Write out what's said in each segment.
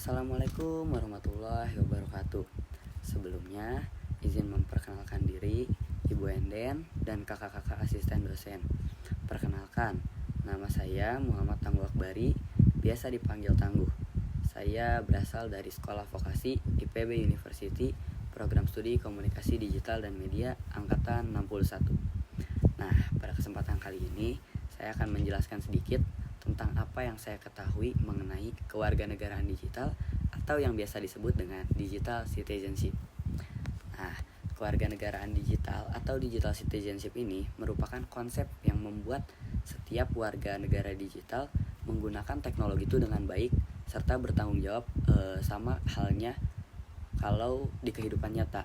Assalamualaikum warahmatullahi wabarakatuh. Sebelumnya, izin memperkenalkan diri, Ibu Enden dan kakak-kakak asisten dosen. Perkenalkan, nama saya Muhammad Tangguh Akbari, biasa dipanggil Tangguh. Saya berasal dari Sekolah Vokasi IPB University, Program Studi Komunikasi Digital dan Media, Angkatan 61. Nah, pada kesempatan kali ini, saya akan menjelaskan sedikit tentang apa yang saya ketahui mengenai kewarganegaraan digital atau yang biasa disebut dengan digital citizenship. Nah, kewarganegaraan digital atau digital citizenship ini merupakan konsep yang membuat setiap warga negara digital menggunakan teknologi itu dengan baik serta bertanggung jawab sama halnya kalau di kehidupan nyata.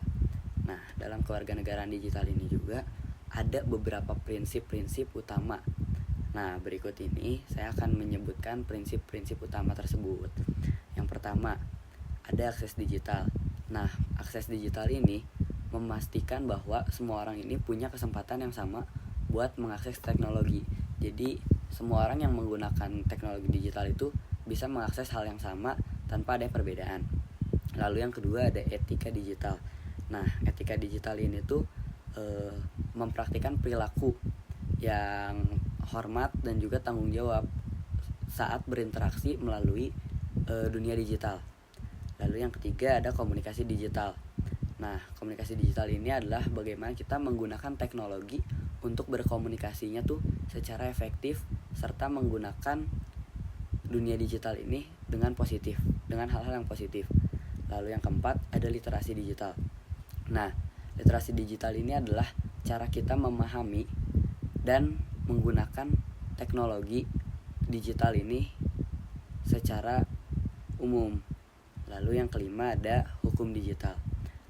Nah, dalam kewarganegaraan digital ini juga ada beberapa prinsip-prinsip utama. Nah, berikut ini saya akan menyebutkan prinsip-prinsip utama tersebut. Yang pertama, ada akses digital. Nah, akses digital ini memastikan bahwa semua orang ini punya kesempatan yang sama buat mengakses teknologi. Jadi, semua orang yang menggunakan teknologi digital itu bisa mengakses hal yang sama tanpa ada perbedaan. Lalu yang kedua ada etika digital. Nah, etika digital ini tuh mempraktikkan perilaku yang hormat dan juga tanggung jawab saat berinteraksi melalui dunia digital. Lalu yang ketiga ada komunikasi digital. Nah, komunikasi digital ini adalah bagaimana kita menggunakan teknologi untuk berkomunikasinya tuh secara efektif serta menggunakan dunia digital ini dengan positif, dengan hal-hal yang positif. Lalu yang keempat ada literasi digital. Nah, literasi digital ini adalah cara kita memahami dan menggunakan teknologi digital ini secara umum. Lalu yang kelima ada hukum digital.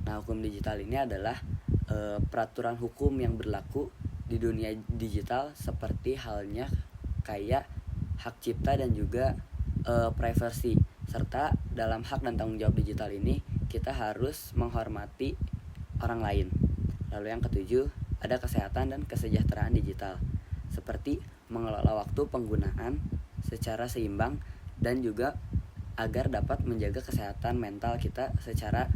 Nah, hukum digital ini adalah peraturan hukum yang berlaku di dunia digital seperti halnya kayak hak cipta dan juga privacy. Serta dalam hak dan tanggung jawab digital ini kita harus menghormati orang lain. Lalu yang ketujuh ada kesehatan dan kesejahteraan digital, seperti mengelola waktu penggunaan secara seimbang dan juga agar dapat menjaga kesehatan mental kita secara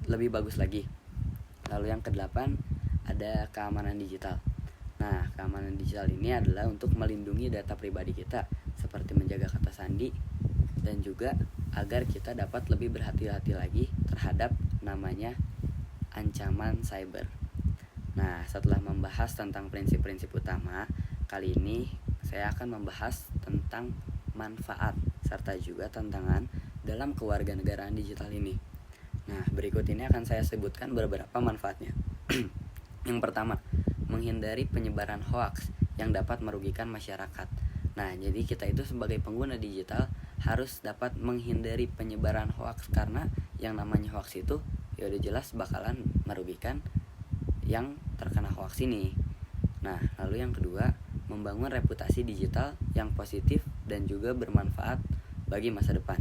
lebih bagus lagi. Lalu yang kedelapan ada keamanan digital. Nah, keamanan digital ini adalah untuk melindungi data pribadi kita, seperti menjaga kata sandi dan juga agar kita dapat lebih berhati-hati lagi terhadap namanya ancaman cyber. Nah, setelah membahas tentang prinsip-prinsip utama, kali ini saya akan membahas tentang manfaat serta juga tantangan dalam kewarganegaraan digital ini. Nah, berikut ini akan saya sebutkan beberapa manfaatnya. Yang pertama, menghindari penyebaran hoaks yang dapat merugikan masyarakat. Nah, jadi kita itu sebagai pengguna digital harus dapat menghindari penyebaran hoaks, karena yang namanya hoaks itu ya udah jelas bakalan merugikan yang terkena hoaks ini. Nah, lalu yang kedua, membangun reputasi digital yang positif dan juga bermanfaat bagi masa depan.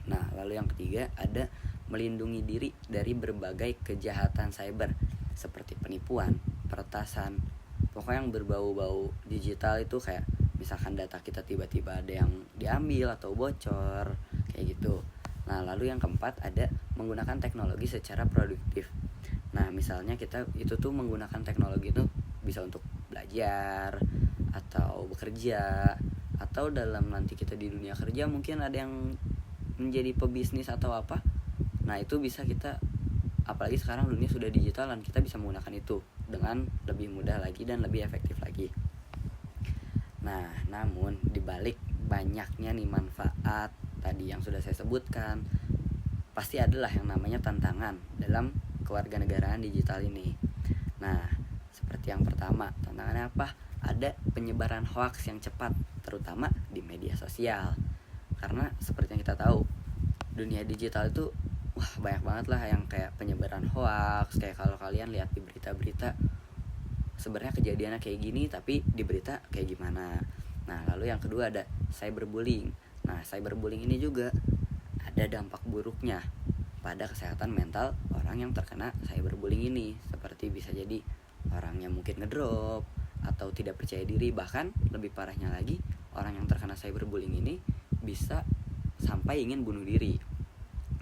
Nah, lalu yang ketiga ada melindungi diri dari berbagai kejahatan cyber seperti penipuan, peretasan, pokoknya yang berbau-bau digital itu kayak misalkan data kita tiba-tiba ada yang diambil atau bocor kayak gitu. Nah, lalu yang keempat ada menggunakan teknologi secara produktif. Nah, misalnya kita itu tuh menggunakan teknologi itu bisa untuk belajar atau bekerja, atau dalam nanti kita di dunia kerja mungkin ada yang menjadi pebisnis atau apa. Nah, itu bisa kita, apalagi sekarang dunia sudah digital dan kita bisa menggunakan itu dengan lebih mudah lagi dan lebih efektif lagi. Nah, namun dibalik banyaknya nih manfaat tadi yang sudah saya sebutkan, pasti adalah yang namanya tantangan dalam kewarganegaraan digital ini. Nah, seperti yang pertama, tantangannya apa? Ada penyebaran hoaks yang cepat, terutama di media sosial. Karena seperti yang kita tahu, dunia digital itu banyak banget lah yang kayak penyebaran hoaks. Kayak kalau kalian lihat di berita-berita, sebenarnya kejadiannya kayak gini tapi di berita kayak gimana. Nah, lalu yang kedua ada cyberbullying. Nah, cyberbullying ini juga ada dampak buruknya pada kesehatan mental orang yang terkena cyberbullying ini, seperti bisa jadi orangnya mungkin ngedrop atau tidak percaya diri. Bahkan lebih parahnya lagi, orang yang terkena cyberbullying ini bisa sampai ingin bunuh diri.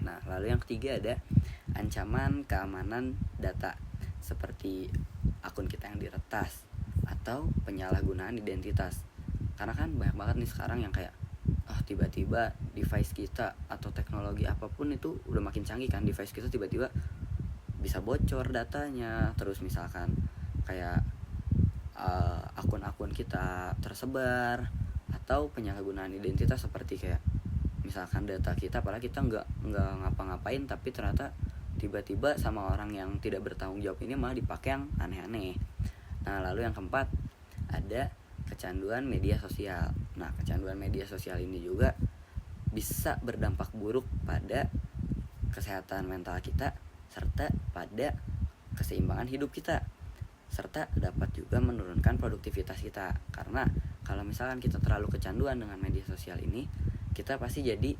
Nah, lalu yang ketiga ada ancaman keamanan data, seperti akun kita yang diretas atau penyalahgunaan identitas. Karena kan banyak banget nih sekarang yang kayak tiba-tiba device kita atau teknologi apapun itu udah makin canggih kan, device kita tiba-tiba bisa bocor datanya. Terus misalkan kayak akun-akun kita tersebar, atau penyalahgunaan identitas seperti kayak misalkan data kita, padahal kita nggak ngapa-ngapain, tapi ternyata tiba-tiba sama orang yang tidak bertanggung jawab ini malah dipakai yang aneh-aneh. Nah, lalu yang keempat ada kecanduan media sosial. Nah, kecanduan media sosial ini juga bisa berdampak buruk pada kesehatan mental kita, serta pada keseimbangan hidup kita, serta dapat juga menurunkan produktivitas kita. Karena kalau misalkan kita terlalu kecanduan dengan media sosial ini, kita pasti jadi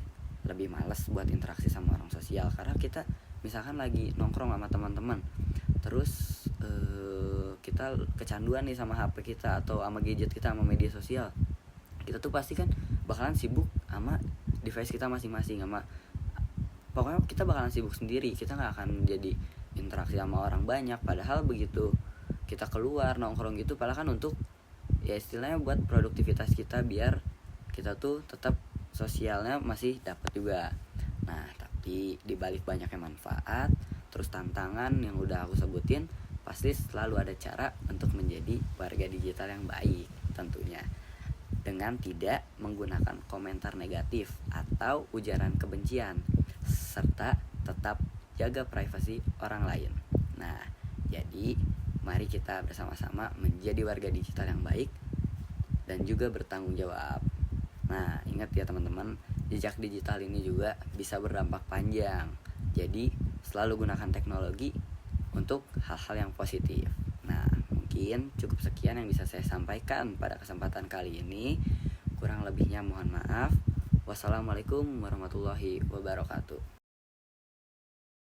lebih malas buat interaksi sama orang sosial. Karena kita misalkan lagi nongkrong sama teman-teman, terus kita kecanduan nih sama HP kita atau sama gadget kita, sama media sosial, kita tuh pasti kan bakalan sibuk sama device kita masing-masing, pokoknya kita bakalan sibuk sendiri. Kita gak akan jadi interaksi sama orang banyak. Padahal begitu kita keluar nongkrong gitu, padahal kan untuk ya istilahnya buat produktivitas kita, biar kita tuh tetap sosialnya masih dapat juga. Nah, tapi dibalik banyaknya manfaat terus tantangan yang udah aku sebutin, pasti selalu ada cara untuk menjadi warga digital yang baik tentunya, dengan tidak menggunakan komentar negatif atau ujaran kebencian, serta tetap jaga privasi orang lain. Nah, jadi mari kita bersama-sama menjadi warga digital yang baik dan juga bertanggung jawab. Nah, ingat ya teman-teman, jejak digital ini juga bisa berdampak panjang. Jadi, selalu gunakan teknologi untuk hal-hal yang positif. Nah, mungkin cukup sekian yang bisa saya sampaikan pada kesempatan kali ini. Kurang lebihnya mohon maaf. Wassalamualaikum warahmatullahi wabarakatuh.